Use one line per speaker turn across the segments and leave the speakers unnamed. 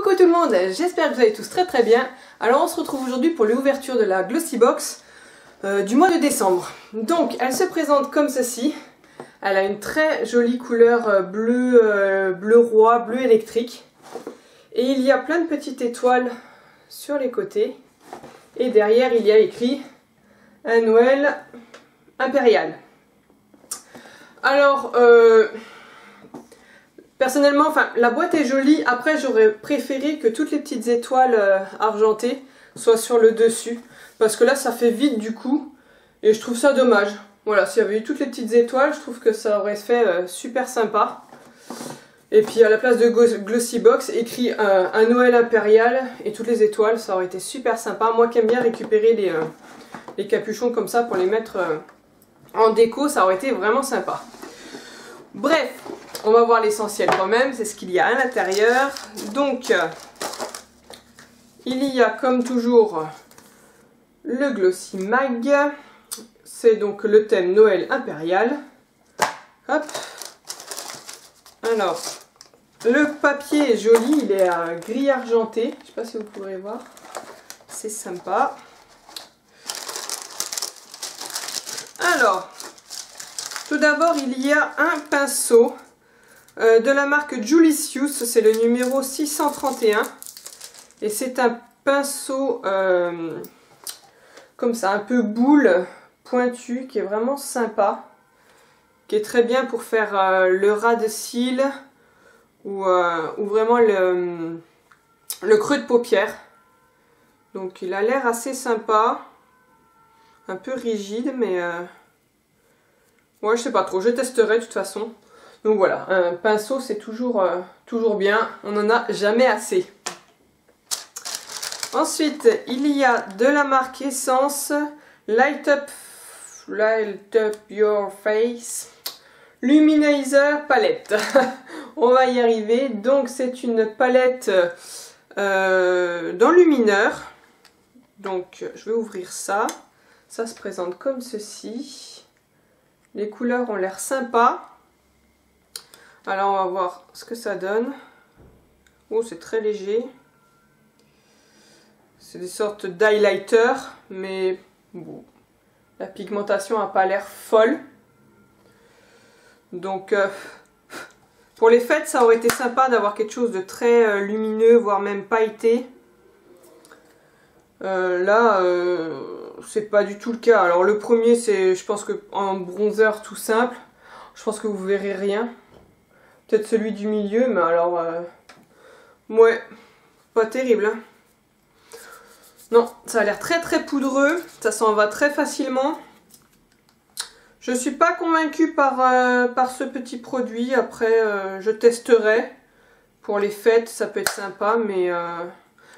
Coucou tout le monde, j'espère que vous allez tous très bien. Alors on se retrouve aujourd'hui pour l'ouverture de la Glossy Box du mois de décembre. Donc elle se présente comme ceci. Elle a une très jolie couleur bleu roi, bleu électrique. Et il y a plein de petites étoiles sur les côtés. Et derrière il y a écrit un Noël impérial. Alors personnellement, la boîte est jolie. Après, j'aurais préféré que toutes les petites étoiles argentées soient sur le dessus. Parce que là, ça fait vide du coup. Et je trouve ça dommage. Voilà, s'il y avait eu toutes les petites étoiles, je trouve que ça aurait fait super sympa. Et puis à la place de Glossy Box, écrit un Noël impérial et toutes les étoiles, ça aurait été super sympa. Moi qui aime bien récupérer les capuchons comme ça pour les mettre en déco, ça aurait été vraiment sympa. Bref, on va voir l'essentiel quand même, c'est ce qu'il y a à l'intérieur. Donc, il y a comme toujours le Glossy Mag. C'est donc le thème Noël impérial. Hop. Alors, le papier est joli, il est gris argenté. Je ne sais pas si vous pourrez voir. C'est sympa. Alors, tout d'abord, il y a un pinceau de la marque Julicius, c'est le numéro 631. Et c'est un pinceau comme ça, un peu boule, pointu, qui est vraiment sympa. Qui est très bien pour faire le ras de cils ou vraiment le creux de paupière. Donc il a l'air assez sympa. Un peu rigide, mais ouais, je sais pas trop, je testerai de toute façon. Donc voilà, un pinceau c'est toujours bien, on n'en a jamais assez. Ensuite, il y a de la marque Essence Light Up Your Face Luminizer Palette. On va y arriver. Donc c'est une palette d'enlumineur. Donc je vais ouvrir ça. Ça se présente comme ceci. Les couleurs ont l'air sympas. Alors on va voir ce que ça donne. Oh, c'est très léger. C'est des sortes d'highlighter, mais bon, la pigmentation n'a pas l'air folle. Donc pour les fêtes, ça aurait été sympa d'avoir quelque chose de très lumineux, voire même pailleté. Là, c'est pas du tout le cas. Alors le premier, c'est, je pense que en bronzer tout simple. Je pense que vous verrez rien. Peut-être celui du milieu, mais alors ouais, pas terrible, hein. Non, ça a l'air très poudreux, ça s'en va très facilement. Je suis pas convaincue par ce petit produit. Après, je testerai. Pour les fêtes, ça peut être sympa, mais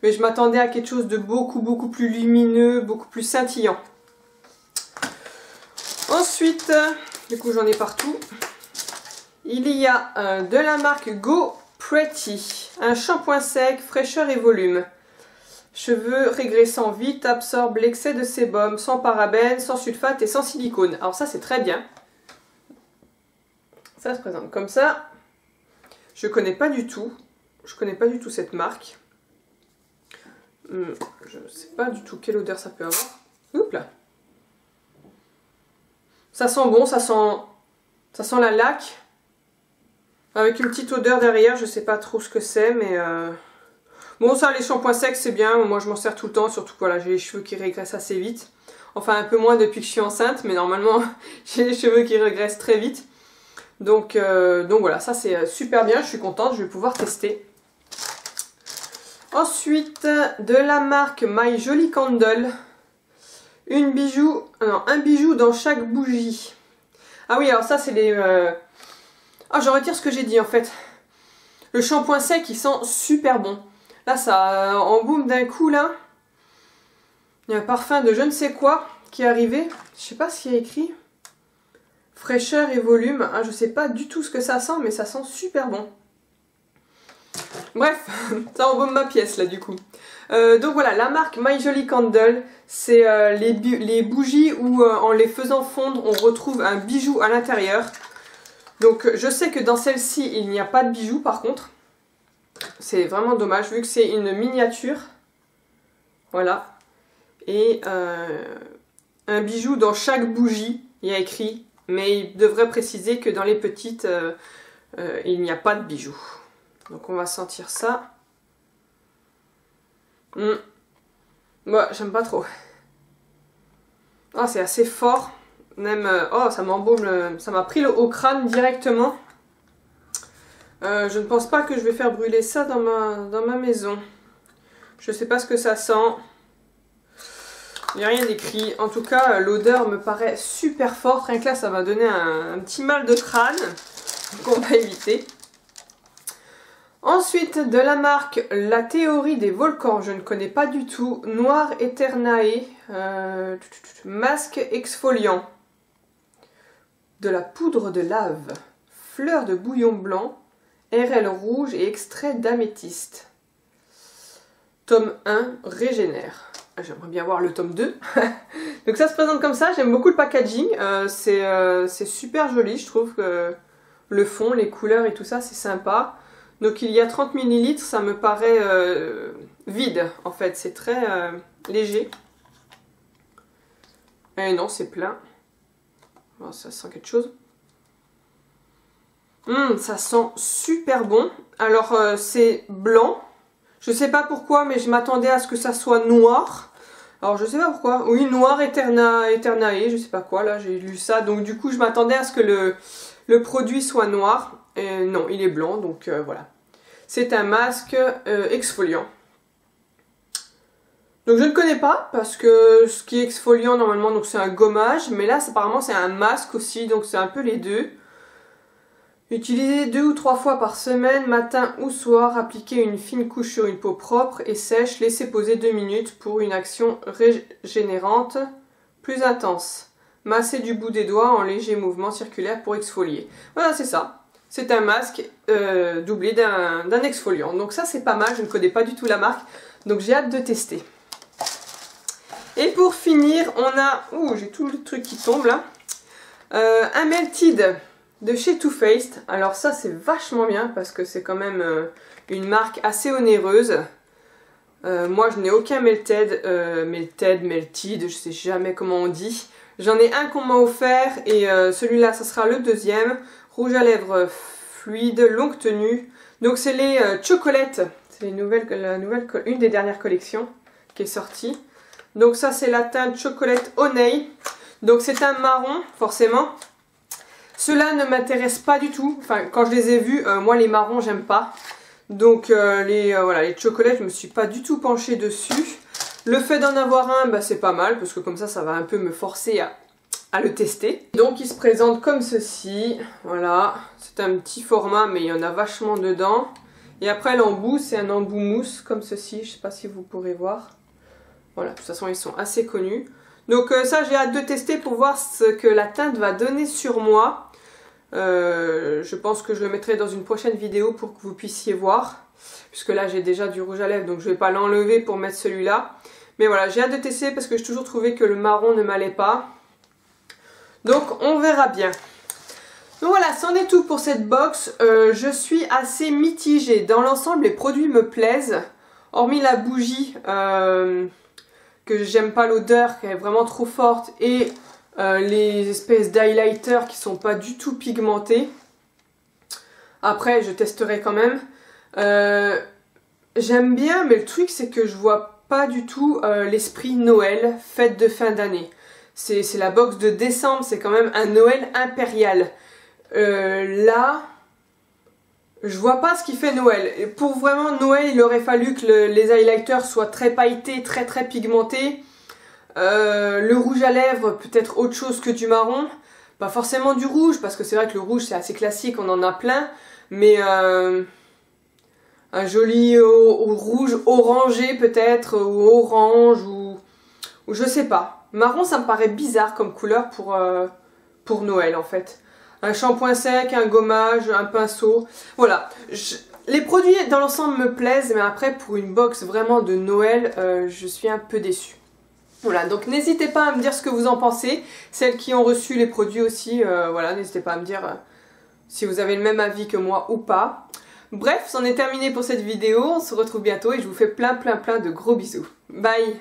je m'attendais à quelque chose de beaucoup plus lumineux, beaucoup plus scintillant. Ensuite, du coup j'en ai partout. Il y a de la marque Go Pretty, un shampoing sec, fraîcheur et volume. Cheveux régressant vite, absorbe l'excès de sébum, sans parabènes, sans sulfate et sans silicone. Alors ça c'est très bien. Ça se présente comme ça. Je connais pas du tout. Je connais pas du tout cette marque. Je sais pas du tout quelle odeur ça peut avoir. Oups là. Ça sent bon, ça sent la laque. Avec une petite odeur derrière, je sais pas trop ce que c'est, mais bon, ça, les shampoings secs, c'est bien. Moi, je m'en sers tout le temps, surtout que voilà, j'ai les cheveux qui régressent assez vite. Enfin, un peu moins depuis que je suis enceinte, mais normalement, j'ai les cheveux qui régressent très vite. Donc voilà, ça, c'est super bien. Je suis contente, je vais pouvoir tester. Ensuite, de la marque My Jolly Candle. Un bijou dans chaque bougie. Ah oui, alors ça, c'est les... Ah, je retire ce que j'ai dit, en fait. Le shampoing sec, il sent super bon. Là, ça embaume d'un coup, là. Il y a un parfum de je ne sais quoi qui est arrivé. Je sais pas ce qu'il y a écrit. Fraîcheur et volume. Ah, je sais pas du tout ce que ça sent, mais ça sent super bon. Bref, ça embaume ma pièce, là, du coup. Donc voilà, la marque My Jolly Candle, c'est les bougies où, en les faisant fondre, on retrouve un bijou à l'intérieur. Donc je sais que dans celle-ci, il n'y a pas de bijou, par contre. C'est vraiment dommage vu que c'est une miniature. Voilà. Et un bijou dans chaque bougie, il y a écrit. Mais il devrait préciser que dans les petites, il n'y a pas de bijoux. Donc on va sentir ça. Moi, j'aime pas trop. Oh, c'est assez fort. Même, oh, ça m'embaume, ça m'a pris au crâne directement. Je ne pense pas que je vais faire brûler ça dans ma maison. Je sais pas ce que ça sent. Il n'y a rien d'écrit. En tout cas, l'odeur me paraît super forte. Rien que là, ça va donner un petit mal de crâne qu'on va éviter. Ensuite, de la marque La Théorie des Volcans, je ne connais pas du tout. Noir Eternae, masque exfoliant. De la poudre de lave, fleur de bouillon blanc, RL rouge et extrait d'améthyste. Tome 1, Régénère. J'aimerais bien voir le tome 2. Donc ça se présente comme ça, j'aime beaucoup le packaging. C'est super joli, je trouve que le fond, les couleurs et tout ça, c'est sympa. Donc il y a 30 ml, ça me paraît vide en fait, c'est très léger. Et non, c'est plein. Oh, ça sent quelque chose. Ça sent super bon. Alors c'est blanc. Je sais pas pourquoi, mais je m'attendais à ce que ça soit noir. Alors je sais pas pourquoi. Oui, noir Eternae, je sais pas quoi, là j'ai lu ça. Donc du coup je m'attendais à ce que le produit soit noir. Et non, il est blanc, donc voilà. C'est un masque exfoliant. Donc je ne connais pas, parce que ce qui est exfoliant normalement, donc c'est un gommage. Mais là apparemment c'est un masque aussi, donc c'est un peu les deux. Utilisez 2 ou 3 fois par semaine, matin ou soir. Appliquez une fine couche sur une peau propre et sèche. Laissez poser 2 minutes pour une action régénérante plus intense. Massez du bout des doigts en léger mouvement circulaire pour exfolier. Voilà, c'est ça. C'est un masque doublé d'un exfoliant. Donc ça c'est pas mal, je ne connais pas du tout la marque. Donc j'ai hâte de tester. Et pour finir, on a... Ouh, j'ai tout le truc qui tombe là. Un Melted de chez Too Faced. Alors ça c'est vachement bien parce que c'est quand même une marque assez onéreuse. Moi je n'ai aucun Melted, Melted, je sais jamais comment on dit. J'en ai un qu'on m'a offert et celui-là ça sera le deuxième. Rouge à lèvres fluide, longue tenue. Donc c'est les Chocolate. C'est une des dernières collections qui est sortie. Donc ça c'est la teinte Chocolate Honey. Donc c'est un marron forcément. Ceux-là ne m'intéressent pas du tout. Enfin quand je les ai vus, moi les marrons j'aime pas. Donc voilà, les chocolates je me suis pas du tout penchée dessus. Le fait d'en avoir un, bah, c'est pas mal parce que comme ça va un peu me forcer à le tester. Donc il se présente comme ceci. Voilà, c'est un petit format mais il y en a vachement dedans. Et après l'embout, c'est un embout mousse comme ceci. Je sais pas si vous pourrez voir. Voilà, de toute façon ils sont assez connus. Donc ça j'ai hâte de tester pour voir ce que la teinte va donner sur moi. Je pense que je le mettrai dans une prochaine vidéo pour que vous puissiez voir. Puisque là j'ai déjà du rouge à lèvres donc je vais pas l'enlever pour mettre celui-là. Mais voilà, j'ai hâte de tester parce que j'ai toujours trouvé que le marron ne m'allait pas. Donc on verra bien. Donc voilà, c'en est tout pour cette box. Je suis assez mitigée. Dans l'ensemble les produits me plaisent. Hormis la bougie... que j'aime pas l'odeur, qui est vraiment trop forte, et les espèces d'highlighters qui sont pas du tout pigmentés. Après, je testerai quand même. J'aime bien, mais le truc c'est que je vois pas du tout l'esprit Noël, fête de fin d'année. C'est la box de décembre, c'est quand même un Noël impérial. Là... je vois pas ce qui fait Noël. Et pour vraiment Noël, il aurait fallu que les highlighters soient très pailletés, très pigmentés. Le rouge à lèvres, peut-être autre chose que du marron. Pas forcément du rouge, parce que c'est vrai que le rouge c'est assez classique, on en a plein. Mais un joli rouge orangé peut-être, ou orange, ou je sais pas. Marron ça me paraît bizarre comme couleur pour Noël en fait. Un shampoing sec, un gommage, un pinceau. Voilà. Les produits dans l'ensemble me plaisent, mais après pour une box vraiment de Noël, je suis un peu déçue. Voilà, donc n'hésitez pas à me dire ce que vous en pensez. Celles qui ont reçu les produits aussi, voilà, n'hésitez pas à me dire si vous avez le même avis que moi ou pas. Bref, c'en est terminé pour cette vidéo, on se retrouve bientôt et je vous fais plein de gros bisous. Bye!